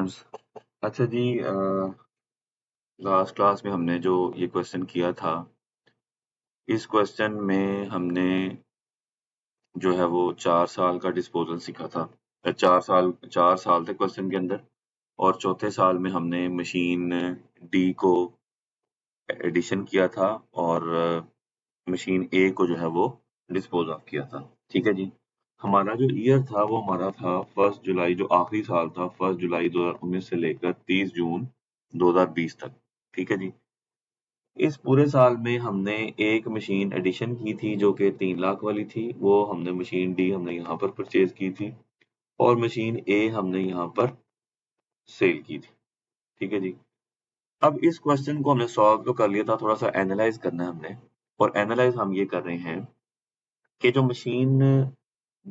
Exams. अच्छा जी, last class में हमने जो ये क्वेश्चन किया था, इस क्वेश्चन में हमने जो है वो 4 साल का डिस्पोजल सीखा था। 4 साल थे क्वेश्चन के अंदर, और चौथे साल में हमने मशीन डी को एडिशन किया था और मशीन ए को जो है वो डिस्पोज ऑफ किया था। ठीक है जी। हमारा जो ईयर था वो हमारा था 1 जुलाई, जो आखिरी साल था 1 जुलाई 2019 से लेकर 30 जून 2020 तक। ठीक है जी। इस पूरे साल में हमने एक मशीन एडिशन की थी जो कि 3 लाख वाली थी। वो हमने मशीन डी हमने यहाँ पर परचेज की थी, और मशीन ए हमने यहाँ पर सेल की थी। ठीक है जी। अब इस क्वेश्चन को हमने सॉल्व तो कर लिया था, थोड़ा सा एनालाइज करना है हमने। और एनालाइज हम ये कर रहे हैं कि जो मशीन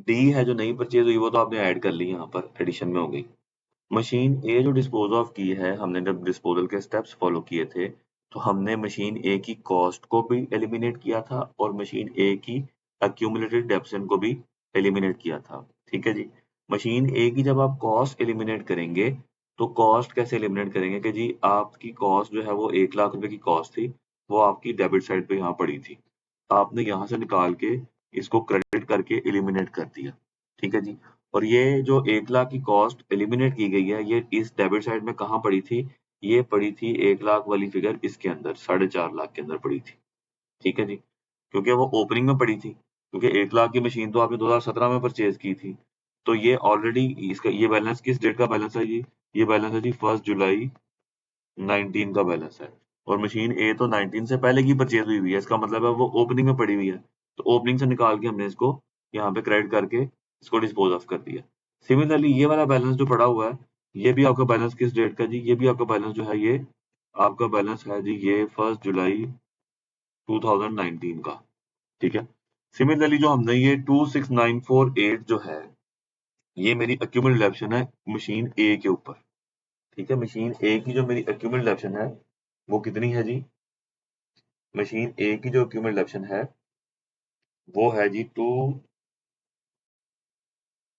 डी है जो नई परचेज हुई वो तो आपने ऐड कर ली, यहाँ पर एडिशन में हो गई। मशीन ए जो डिस्पोज ऑफ की है, हमने जब डिस्पोजल के स्टेप्स फॉलो किए थे, तो हमने मशीन ए की कॉस्ट को भी एलिमिनेट किया था और मशीन ए की एक्यूमुलेटेड डेप्शन को भी एलिमिनेट किया था। ठीक है जी। मशीन ए की जब आप कॉस्ट एलिमिनेट करेंगे, तो कॉस्ट कैसे एलिमिनेट करेंगे कि जी आपकी कॉस्ट जो है वो 1 लाख रुपए की कॉस्ट थी, वो आपकी डेबिट साइड पे यहाँ पड़ी थी, आपने यहाँ से निकाल के इसको क्रेडिट करके एलिमिनेट कर दिया। ठीक है जी। और ये जो 1 लाख की कॉस्ट एलिमिनेट की गई है, ये इस डेबिट साइड में कहाँ पड़ी थी? ये पड़ी थी 1 लाख वाली फिगर इसके अंदर, 4.5 लाख के अंदर पड़ी थी। ठीक है जी। क्योंकि वो ओपनिंग में पड़ी थी, क्योंकि 1 लाख की मशीन तो आपने 2017 में परचेज की थी। तो ये ऑलरेडी इसका ये बैलेंस किस डेट का बैलेंस है जी? ये बैलेंस है जी 1 जुलाई 19 का बैलेंस है। और मशीन ए तो 19 से पहले की परचेज हुई है, इसका मतलब है वो ओपनिंग में पड़ी हुई है। तो ओपनिंग से निकाल के हमने इसको यहाँ पे क्रेडिट करके इसको डिस्पोज ऑफ कर दिया। सिमिलरली ये वाला बैलेंस जो पड़ा हुआ है, ये भी आपका बैलेंस किस डेट का जी? ये भी आपका बैलेंस जो है ये आपका बैलेंस है जी, ये 1 जुलाई 2019 का। ठीक है। सिमिलरली जो हमने ये 26948 जो है, ये मेरी एक्यूमुलेटेड डेप्शन है मशीन ए के ऊपर। ठीक है। मशीन ए की जो मेरी एक्यूमुलेटेड डेप्शन है वो कितनी है जी? मशीन ए की जो एक्यूमुलेटेड डेप्शन है वो है जी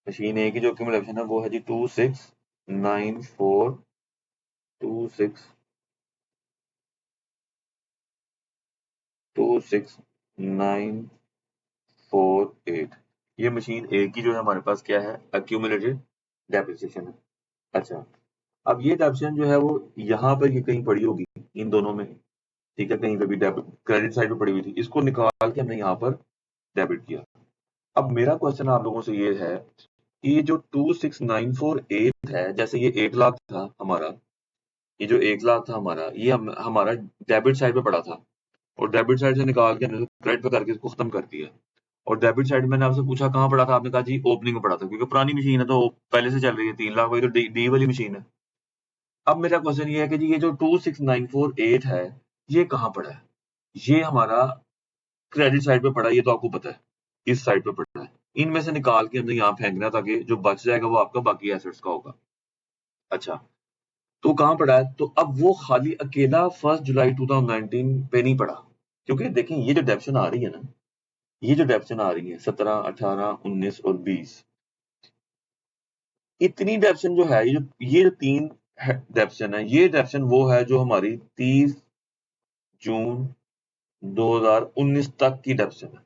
मशीन ए की जो एक्यूमुलेटेड डेप्शन है वो है जी 2694 ये मशीन ए की जो है हमारे पास क्या है? एक्यूमुलेटेड डेप्रिसिएशन है। अच्छा, अब ये डेप्रिसिएशन जो है वो यहाँ पर ये कहीं पड़ी होगी इन दोनों में। ठीक है, कहीं पे भी डेबिट क्रेडिट साइड पे पड़ी हुई थी, इसको निकाल के हमने यहाँ पर डेबिट किया। अब मेरा क्वेश्चन आप लोगों से ये है कि ये जो 26948 है, जैसे ये 1 लाख था हमारा, ये जो 1 लाख था हमारा, ये हमारा डेबिट साइड पे पड़ा था, और डेबिट साइड से निकाल के हमने क्रेडिट पे करके इसको खत्म कर दिया। और डेबिट साइड मैंने आपसे पूछा कहाँ पड़ा था, आपने कहा जी ओपनिंग में पड़ा था, क्योंकि पुरानी मशीन है तो पहले से चल रही है, 3 लाख वाली तो डी वाली मशीन है। अब मेरा क्वेश्चन ये है कि जी ये जो 26948 है, ये कहाँ पड़ा है? ये हमारा क्रेडिट साइड पे पड़ा है, ये तो आपको पता है, इस साइड पे पड़ा है। इनमें से निकाल के हमने यहाँ फेंकना ताकि जो बच जाएगा वो आपका बाकी एसेट्स का होगा। अच्छा, तो कहाँ पड़ा है? तो अब वो खाली अकेला 1 जुलाई 2019 पे नहीं पड़ा, क्योंकि देखें ये जो डेप्शन आ रही है ना, ये जो डेप्शन आ रही है 17, 18, 19 और 20, इतनी डेप्शन जो है, ये जो 3 डेप्शन है, ये डेप्शन वो है जो हमारी 30 जून 2019 तक की डेप्शन है।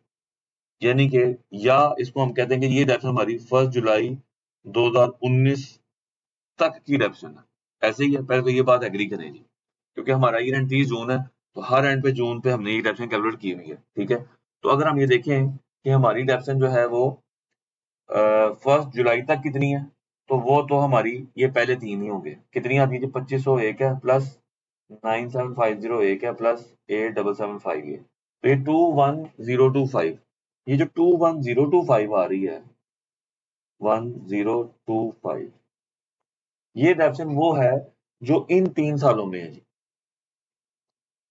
यानी कि, या इसको हम कहते हैं कि ये डेप्शन हमारी 1 जुलाई 2019 तक की डेप्शन है। ऐसे ही है, पहले तो ये बात एग्री करें जी, क्योंकि हमारा ईयर एंड 30 जून है, तो हर एंड पे जून पे हमने ये डेप्शन कैलकुलेट की हुई है। ठीक है। तो अगर हम ये देखें कि हमारी डेप्शन जो है वो 1 जुलाई तक कितनी है, तो वो तो हमारी ये पहले 3 ही होंगे। कितनी आती है? 2501 है, प्लस 9750 एक है, प्लस 8775 ये, तो ये 21025, ये जो 21025 आ रही है, 1025, ये डेप्शन वो है जो इन 3 सालों में है जी।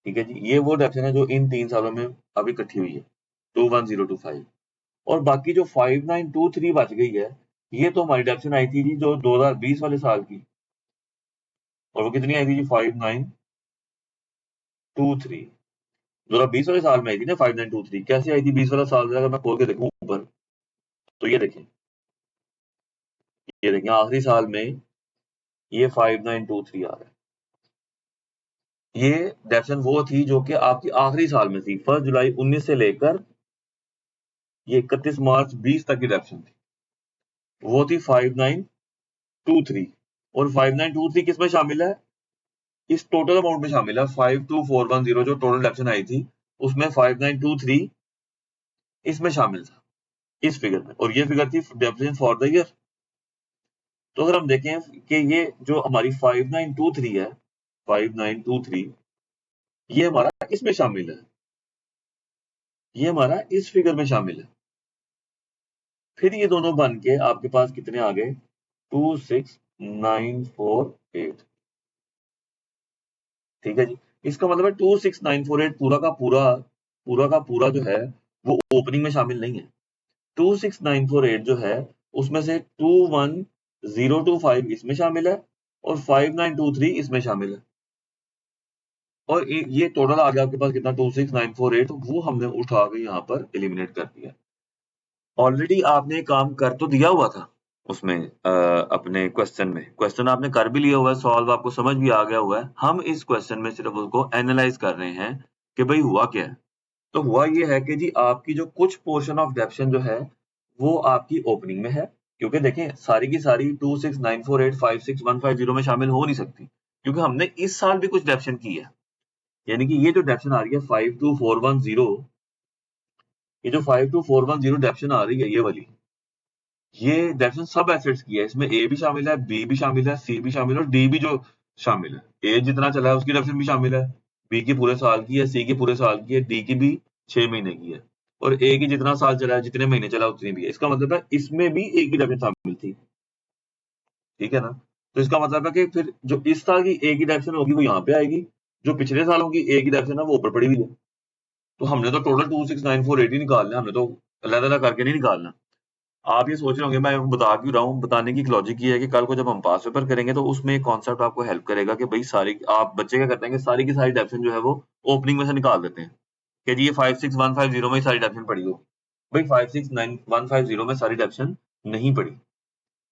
ठीक है जी, ये वो डेप्शन है जो इन 3 सालों में अभी इकट्ठी हुई है, 21025। और बाकी जो 5923 बच गई है, ये तो हमारी डेप्शन आई थी जी जो 2020 वाले साल की, और वो कितनी आई थी जी? 5923 2020 वाले साल में आई थी ना। 5923 कैसे आई थी? 20 वाला साल अगर मैं खोल के देखूं ऊपर, तो ये देखें आखिरी साल में ये 5923 आ रहा है। ये डेप्शन वो थी जो कि आपकी आखिरी साल में थी, 1 जुलाई 19 से लेकर ये 31 मार्च 20 तक की डेप्शन थी, वो थी 5923। और 5923 किस में शामिल है? इस टोटल अमाउंट में शामिल है। 52410 जो टोटल डेप्शन आई थी उसमें 5923 इसमें शामिल था, इस फिगर में, और ये फिगर थी डेप्शन फॉर द ईयर। तो अगर हम देखें कि ये जो हमारी 5923 है, 5923 ये हमारा इसमें शामिल है, ये हमारा इस फिगर में शामिल है। फिर ये दोनों बन के आपके पास कितने आ गए? 26948। ठीक है जी। इसका मतलब है 26948 पूरा का पूरा जो है वो ओपनिंग में शामिल नहीं है। 26948 जो है उसमें से 21025 इसमें शामिल है और 5923 इसमें शामिल है, और ये टोटल आ गया आपके पास कितना? 26948। वो हमने उठा के यहाँ पर एलिमिनेट कर दिया। ऑलरेडी आपने काम कर तो दिया हुआ था उसमें, अपने क्वेश्चन आपने कर भी लिया हुआ है, सॉल्व आपको समझ भी आ गया हुआ है। हम इस क्वेश्चन में सिर्फ उसको एनालाइज कर रहे हैं कि भाई हुआ क्या है। तो हुआ ये है कि जी आपकी जो कुछ पोर्शन ऑफ डेप्शन जो है वो आपकी ओपनिंग में है, क्योंकि देखें सारी की सारी 26948 56150 में शामिल हो नहीं सकती, क्योंकि हमने इस साल भी कुछ डेप्शन की है। यानी कि ये जो डेप्शन आ रही है 52410, ये जो 52410 डेप्शन आ रही है ये वाली, ये डेप्शन सब एसेट्स की है। इसमें ए भी शामिल है, बी भी शामिल है, सी भी शामिल है और डी भी जो शामिल है। ए जितना चला है उसकी डेप्शन भी शामिल है, बी की पूरे साल की है, सी की पूरे साल की है, डी की भी 6 महीने की है, और ए की जितना साल चला है, जितने महीने चला उतनी भी है। इसका मतलब है इसमें भी ए की डेप्शन शामिल थी। ठीक है ना? तो इसका मतलब है कि फिर जो इस साल की ए की डेप्शन होगी वो यहाँ पे आएगी, जो पिछले सालों की ए की डेप्शन है वो ऊपर पड़ी हुई है। तो हमने तो टोटल 26948 ही निकालना है, हमने तो अलग अलग करके नहीं निकालना। आप ये सोच रहे होंगे मैं बता क्यों रहा हूँ, बताने की लॉजिक ये है कि कल को जब हम पास पेपर करेंगे तो उसमें एक कॉन्सेप्ट आपको हेल्प करेगा कि भाई सारी, आप बच्चे क्या करते हैं कि सारी की सारी डेप्शन जो है वो ओपनिंग में से निकाल देते हैं कि जी ये 56150 में ही सारी डेप्शन पड़ी हो। भाई 56150 में सारी डेप्शन नहीं पड़ी,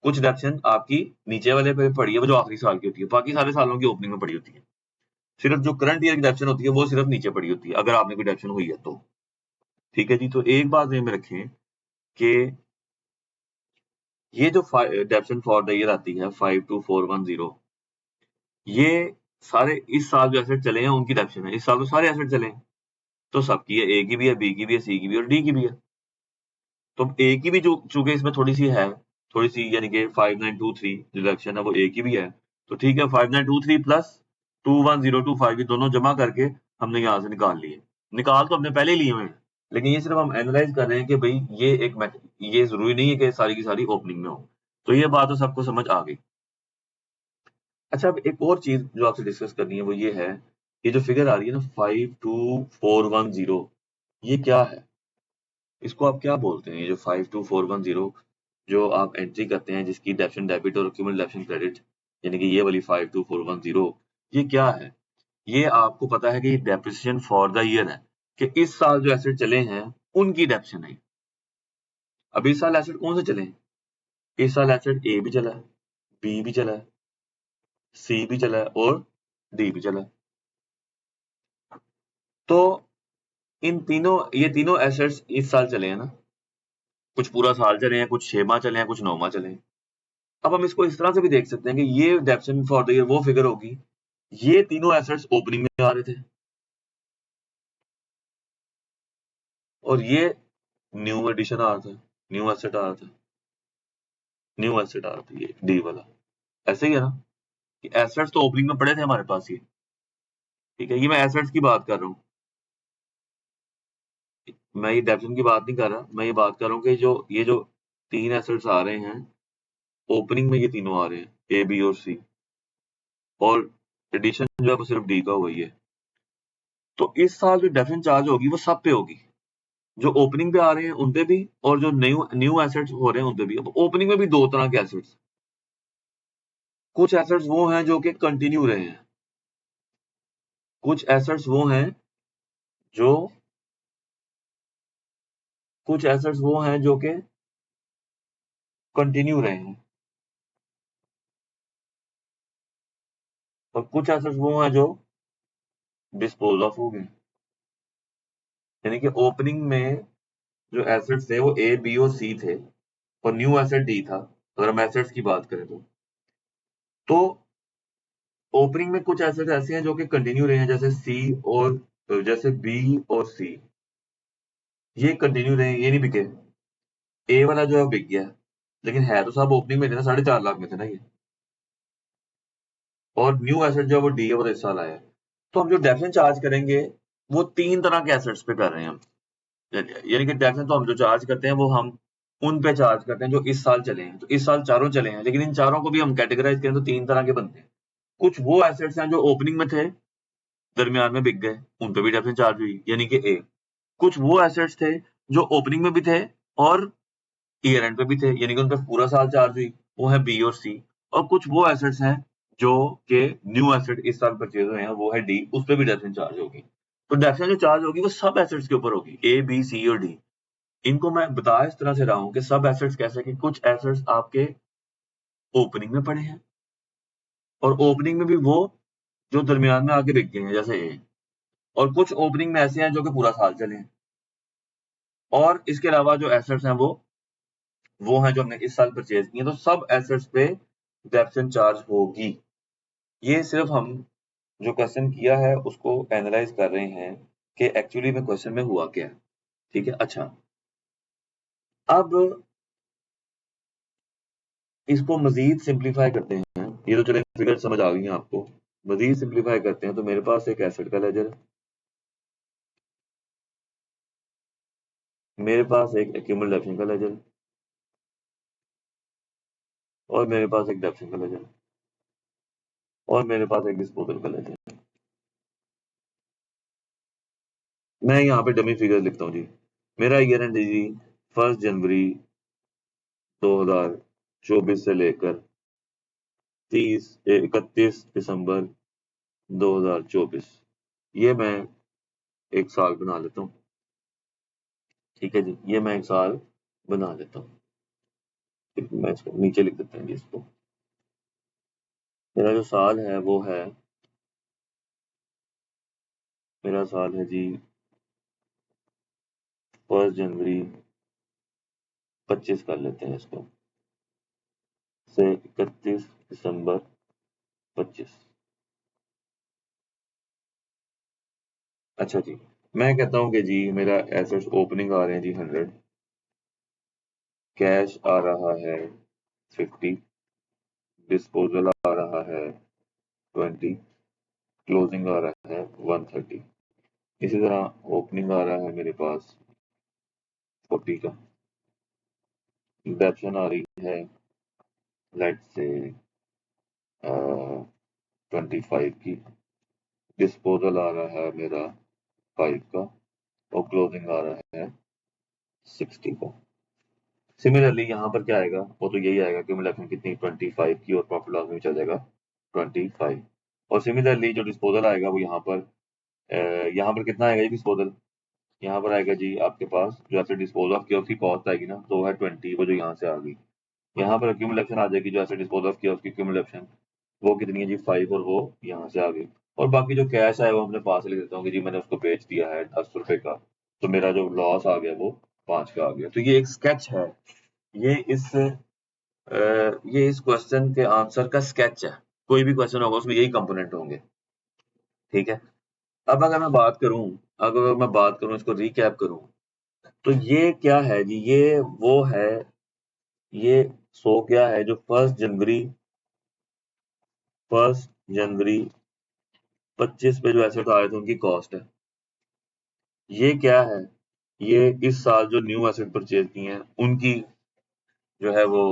कुछ डेप्शन आपकी नीचे वाले पे पड़ी है वो जो आखिरी साल की होती है, बाकी सारे सालों की ओपनिंग में पड़ी होती है। सिर्फ जो करंट ईयर की डेप्शन होती है वो सिर्फ नीचे पड़ी होती है, अगर आपने कोई डेप्शन हुई है तो। ठीक है जी। तो एक बात ध्यान में रखें कि ये जो डेप्शन फॉर द ईयर आती है 52410, ये सारे इस साल जो एसेट चले हैं उनकी डेप्शन है। इस साल तो सारे एसेट चले हैं, तो सबकी है, ए की भी है, बी की भी है, सी की भी है और डी की भी है। तो ए की भी जो चूंकि इसमें थोड़ी सी है, थोड़ी सी यानी कि 5923 जो डेप्शन है वो ए की भी है, तो ठीक है 5923 प्लस 21025 ये दोनों जमा करके हमने यहाँ से निकाल लिए। निकाल तो हमने पहले ही लिए हुए हैं, लेकिन ये सिर्फ हम एनालाइज कर रहे हैं कि भाई ये ये जरूरी नहीं है कि सारी की सारी ओपनिंग में हो। तो ये बात तो सबको समझ आ गई। अच्छा, अब एक और चीज जो आपसे डिस्कस करनी है वो ये है, ये जो फिगर आ रही है ना 52410, ये क्या है? इसको आप क्या बोलते हैं? ये जो 52410 जो आप एंट्री करते हैं जिसकी डेप्शन डेबिट और क्यूमुलेटिव डेप्शन क्रेडिट, यानी कि ये वाली 52410, ये क्या है? ये आपको पता है कि डेप्रिसिएशन फॉर द ईयर है, कि इस साल जो एसेट चले हैं उनकी डेप्शन है। अब इस साल एसेट कौन से चले हैं? इस साल एसेट ए भी चला है, बी भी चला है, सी भी चला है और डी भी चला है। तो ये तीनों एसेट्स इस साल चले हैं ना, कुछ पूरा साल चले हैं, कुछ 6 माह चले हैं, कुछ 9 माह चले हैं। अब हम इसको इस तरह से भी देख सकते हैं कि ये डेप्शन फॉर द ईयर वो फिगर होगी, ये तीनों एसेट्स ओपनिंग में आ रहे थे और ये न्यू एडिशन आ रहा था, न्यू एसेट आ रहा था, न्यू एसेट आ रहा था, ये डी वाला। ऐसे ही है ना कि एसेट्स तो ओपनिंग में पड़े थे हमारे पास ये। ठीक है, ये मैं एसेट्स की बात कर रहा हूँ, मैं ये डेप्शन की बात नहीं कर रहा, मैं ये बात कर रहा हूँ कि ये जो तीन एसेट्स आ रहे हैं ओपनिंग में, ये तीनों आ रहे हैं, ए बी और सी, और एडिशन जो है वो सिर्फ डी का हुआ ही है। तो इस साल जो डेप्शन चार्ज होगी वो सब पे होगी, जो ओपनिंग पे आ रहे हैं उन पे भी और जो न्यू न्यू एसेट्स हो रहे हैं उन पे भी। अब ओपनिंग में भी दो तरह के एसेट्स, कुछ एसेट्स वो हैं जो कि कंटिन्यू रहे हैं, कुछ एसेट्स वो हैं जो कुछ एसेट्स वो हैं जो कि कंटिन्यू रहे हैं। और कुछ एसेट्स वो हैं जो डिस्पोज ऑफ हो गए। यानी कि ओपनिंग में जो एसेट्स थे वो ए, बी और सी थे और न्यू एसेट डी था, अगर हम एसेट्स की बात करें तो ओपनिंग में कुछ एसेट्स ऐसे हैं जो कि कंटिन्यू रहे हैं, जैसे सी और जैसे बी और सी, ये कंटिन्यू रहे, ये नहीं बिके। ए वाला जो है बिक गया, लेकिन है तो सब ओपनिंग में थे ना, 4.5 लाख में थे ना ये। और न्यू एसेट जो है वो डी है, वो तो इस साल आया है। तो हम जो डेफिनेट चार्ज करेंगे वो 3 तरह के एसेट्स पे कर रहे हैं हम। यानी कि डेफिनेट तो हम जो चार्ज करते हैं वो हम उन पे चार्ज करते हैं जो इस साल चले हैं। तो इस साल चारों चले हैं, लेकिन इन चारों को भी हम कैटेगराइज करें तो 3 तरह के बनते हैं। कुछ वो एसेट्स हैं जो ओपनिंग में थे, दरमियान में बिक गए, उन पे भी डेफिनेट चार्ज हुई, यानी कि ए। कुछ वो एसेट्स थे जो ओपनिंग में भी थे और ईयर एंड पे भी थे, यानी कि उन पे पूरा साल चार्ज हुई, वो है बी और सी। और कुछ वो एसेट्स हैं जो कि न्यू एसेट इस साल परचेज हुए हैं, वो है डी, उस पे भी डेफिनेट चार्ज होगी। तो डेफिनेट जो चार्ज होगी वो सब एसेट्स के ऊपर होगी, ए, बी, सी और डी। इनको मैं बता इस तरह से रहा हूं कि सब एसेट्स कैसे, कि कुछ एसेट्स आपके ओपनिंग में पड़े हैं और ओपनिंग में भी वो जो दरमियान में आके बिक गए हैं, जैसे ए। और कुछ ओपनिंग में ऐसे हैं जो कि पूरा साल चले हैं। और इसके अलावा जो एसेट्स हैं वो हैं जो हमने इस साल परचेज किए, तो सब एसेट्स पे डेप्थ चार्ज होगी। ये सिर्फ हम जो क्वेश्चन किया है उसको एनालाइज कर रहे हैं कि एक्चुअली में क्वेश्चन में हुआ क्या है। ठीक है, अच्छा अब इसको मजीद सिंप्लीफाई करते हैं। ये तो चले फिगर समझ आ गई है आपको। मजीद सिंप्लीफाई करते हैं तो मेरे पास एक एसेट का लेजर, मेरे पास एक एक्यूमुलेशन का लेजर और मेरे पास एक डेप्थ का लेजर और मेरे पास एक डिस्पोजल का लेजर। मैं यहाँ पे डमी फिगर लिखता हूँ जी। मेरा ईयर एंड जी 1 जनवरी 2024 से लेकर 31 दिसंबर 2024, ये मैं एक साल बना लेता हूँ। ठीक है जी, ये मैं एक साल बना लेता हूँ। मैं इसको नीचे लिख देता हूँ जी इसको। मेरा जो साल है वो है, मेरा साल है जी 1 जनवरी 25 कर लेते हैं इसको, से 31 दिसंबर 25। अच्छा जी, मैं कहता हूँ कि जी मेरा एसेट्स ओपनिंग आ रहे हैं जी 100, कैश आ रहा है 50, डिस्पोजल आ रहा है 20, क्लोजिंग आ रहा है 130। इसी तरह ओपनिंग आ रहा है मेरे पास 40 का, डेप्शन आ रही है लेट्स से 25 की, डिस्पोजल आ रहा है मेरा 5 का और क्लोजिंग आ रहा है 60 का। सिमिलरली यहाँ पर क्या आएगा, वो तो यही आएगा कि मतलब कितनी 25 की और प्रॉफिट लॉस में चल जाएगा 25। और सिमिलरली जो डिस्पोजल आएगा वो यहाँ पर कितना आएगा डिस्पोजल, यहाँ पर आएगा जी आपके पास जो ऐसे डिस्पोज ऑफ किया उसकी कॉस्ट आएगी ना, तो है 20, वो जो यहाँ से आ गई। यहाँ पर एक्यूमुलेशन आ जाएगी, जो ऐसे डिस्पोज ऑफ किया उसकी एक्यूमुलेशन, वो कितनी है जी 5, और वो यहाँ से आ गई। और बाकी जो कैश है वो अपने पास लिख देता हूँ कि जी मैंने उसको बेच दिया है 10 रुपए का, तो मेरा जो लॉस आ गया वो 5 का आ गया। तो ये एक स्केच है, ये इस ये इस क्वेश्चन के आंसर का स्केच है। कोई भी क्वेश्चन होगा उसमें यही कंपोनेंट होंगे। ठीक है, अब अगर मैं बात करूं, अगर मैं बात करूं इसको रिकैप करूं, तो ये क्या है जी, ये वो है, ये सो क्या है जो 1 जनवरी 25 पे जो एसेट आए थे उनकी कॉस्ट है। ये क्या है, ये इस साल जो न्यू एसेट परचेज किए हैं उनकी जो है वो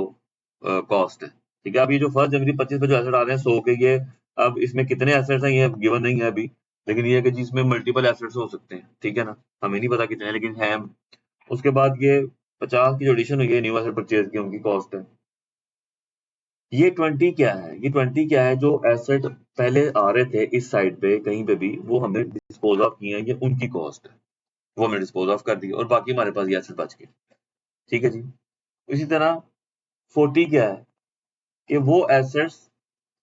कॉस्ट है। ठीक है, अब ये जो 1 जनवरी 25 पे जो एसेट आ रहे हैं 100 के, ये अब इसमें कितने एसेट्स हैं ये गिवन नहीं है अभी, लेकिन ये है कि जिसमें मल्टीपल एसेट्स हो सकते हैं। ठीक है ना, हमें नहीं पता कितने हैं, लेकिन है। उसके बाद ये 50 की जो एडिशन हुई है न्यू एसेट परचेज की, उनकी कॉस्ट है। ये 20 क्या है, ये 20 क्या है, जो एसेट पहले आ रहे थे इस साइड पे कहीं पे भी, वो हमने डिस्पोज ऑफ किए हैं, ये उनकी कॉस्ट है, वो हमने डिस्पोज ऑफ कर दी और बाकी हमारे पास ये एसेट बच गए। ठीक है जी, इसी तरह 40 क्या है कि वो एसेट्स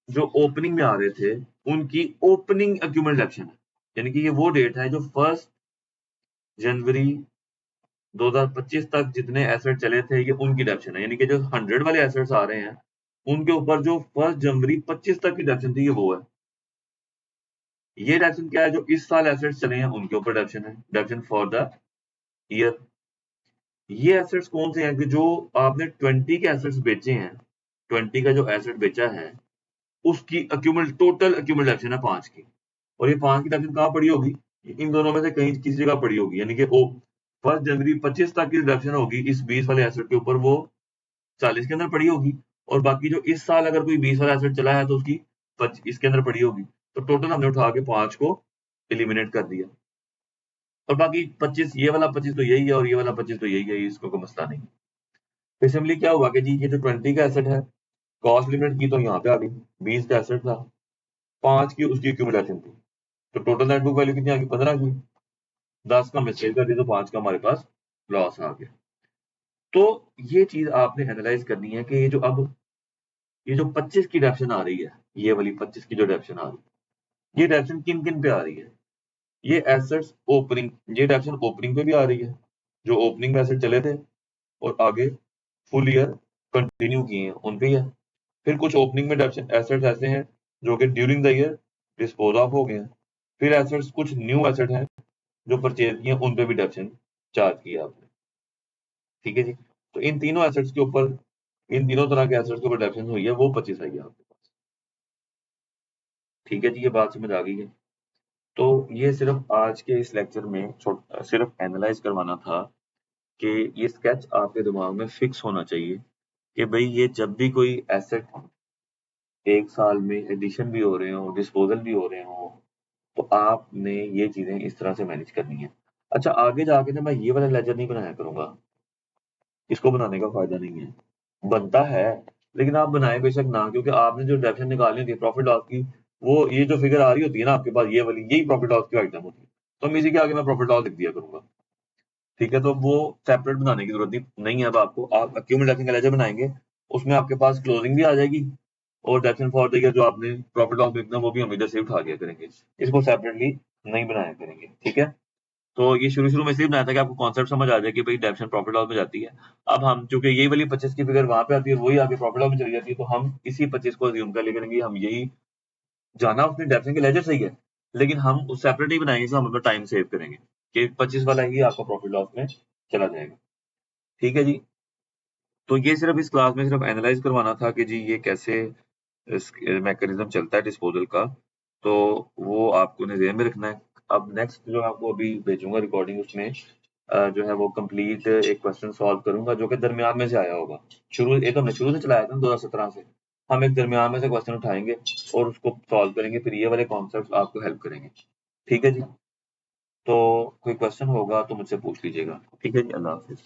जो ओपनिंग में आ रहे थे उनकी ओपनिंग एक्यूमुलेट डिडक्शन है, यानी कि ये वो डेट है जो 1 जनवरी 2025 तक जितने एसेट चले थे ये उनकी डिडक्शन है, यानी कि जो 100 वाले एसेट्स आ रहे हैं उनके ऊपर जो 1 जनवरी 25 तक की डिडक्शन थी ये वो है। ये डिडक्शन क्या है, जो इस साल एसेट्स चले हैं उनके ऊपर डिडक्शन है, डिडक्शन फॉर द ईयर। ये एसेट्स कौन से हैं कि जो आपने 20 के एसेट्स बेचे हैं, 20 का जो एसेट बेचा है उसकी टोटल एक्यूमुलेट डिडक्शन है 5 की, और ये 5 की डिडक्शन कहाँ पड़ी होगी, इन दोनों में से कहीं किसी जगह पड़ी होगी, यानी कि 1 जनवरी 25 तक की डिडक्शन होगी इस 20 वाले एसेट के ऊपर, वो 40 के अंदर पड़ी होगी, और बाकी जो इस साल अगर कोई 20 वाला एसेट चला है तो उसकी इसके अंदर पड़ी होगी। तो टोटल हमने उठा के 5 को एलिमिनेट कर दिया, और बाकी 25 ये वाला 25 तो यही है और ये वाला 25 तो यही है, इसको कोई मसला नहीं। फिर सिंपली क्या हुआ कि जी ये जो 20 का एसेट है कॉस्ट लिमिट की तो यहाँ पे आ गई, 20 का एसेट था 5 की उसकी एक्यूमुलेशन थी, तो टोटल नेट बुक वैल्यू कितनी आ गई 15 की, 10 का हमने सेल कर दिया तो 5 का हमारे पास लॉस आ गया। तो ये चीज आपने एनालाइज करनी है कि ये जो 25 की डिडक्शन आ रही है, ये वाली 25 की जो डिडक्शन आ रही है, ये डिडक्शन किन किन पे आ रही है, ये एसेट्स ओपनिंग, ये डिडक्शन ओपनिंग पे भी आ रही है, जो ओपनिंग में एसेट चले थे और आगे फुल ईयर कंटिन्यू किए हैं उन पे ही है। फिर कुछ ओपनिंग में डिडक्शन एसेट्स ऐसे हैं जो कि during the year dispose of हो गए हैं, फिर एसेट्स कुछ न्यू एसेट हैं जो परचेज किए उन पे भी डिडक्शन चार्ज किया आपने। ठीक है जी, तो इन तीनों एसेट्स के ऊपर, इन तीनों तरह के एसेट्स के ऊपर डिडक्शन हुई है, वो 25 आई है आपके पास। ठीक है जी, ये बात समझ आ गई है। तो ये सिर्फ आज के इस लेक्चर में सिर्फ एनालाइज करवाना था कि ये स्केच आपके दिमाग में फिक्स होना चाहिए कि भाई ये जब भी कोई एसेट एक साल में एडिशन भी हो रहे हो डिस्पोजल भी हो रहे हो तो आपने ये चीजें इस तरह से मैनेज करनी है। अच्छा, आगे जाके ना मैं ये वाला लेजर नहीं बनाया करूंगा, इसको बनाने का फायदा नहीं है, बनता है लेकिन आप बनाए बेशक ना, क्योंकि आपने जो डेफिनेशन निकालनी होती है प्रॉफिट लॉस की, वो ये जो फिगर आ रही होती है ना आपके पास ये वाली, यही प्रॉफिट लॉस की आइटम होती है, तो हम इसी के आगे मैं प्रॉफिट लॉस लिख दिया करूंगा। ठीक है, तो वो सेपरेट बनाने की जरूरत नहीं है। अब आपको आप एक्यूमुलेटिंग लेजर बनाएंगे, उसमें आपके पास क्लोजिंग भी आ जाएगी और डेप्थ फॉर द ईयर जो आपने प्रॉफिट लॉस लिखना वो भी हम इधर से उठा दिया करेंगे, इसको सेपरेटली नहीं बनाया करेंगे। ठीक है, तो ये शुरू शुरू में इसलिए बनाया था कि आपको कॉन्सेप्ट समझ आ जाए कि भाई डेप्शन प्रॉफिट लॉस में जाती है। अब हम चूंकि यही वाली 25 की फिगर वहां पे आती है वही आगे प्रॉफिट लॉस में चली जाती है, तो हम इसी 25 को अज्यूम कर ले करेंगे, हम यही जाना उसने डेप्शन के लेजर सही है, लेकिन हम उस सेपरेट ही बनाएंगे कि हम अपना टाइम सेव करेंगे कि 25 वाला ही आपका प्रॉफिट लॉस में चला जाएगा। ठीक है जी, तो ये सिर्फ इस क्लास में सिर्फ एनालाइज करवाना था कि जी ये कैसे मैकेनिज्म चलता है डिस्पोजल का, तो वो आपको ने ध्यान में रखना है। अब नेक्स्ट जो आपको अभी भेजूंगा रिकॉर्डिंग, उसमें जो है वो कंप्लीट एक क्वेश्चन सॉल्व करूंगा जो कि दरमियान में से आया होगा। शुरू ये तो हमने शुरू से चलाया था 2017 से, हम एक दरमियान में से क्वेश्चन उठाएंगे और उसको सॉल्व करेंगे, फिर ये वाले कॉन्सेप्ट आपको हेल्प करेंगे। ठीक है जी, तो कोई क्वेश्चन होगा तो मुझसे पूछ लीजिएगा। ठीक है जी, अल्लाह हाफिज।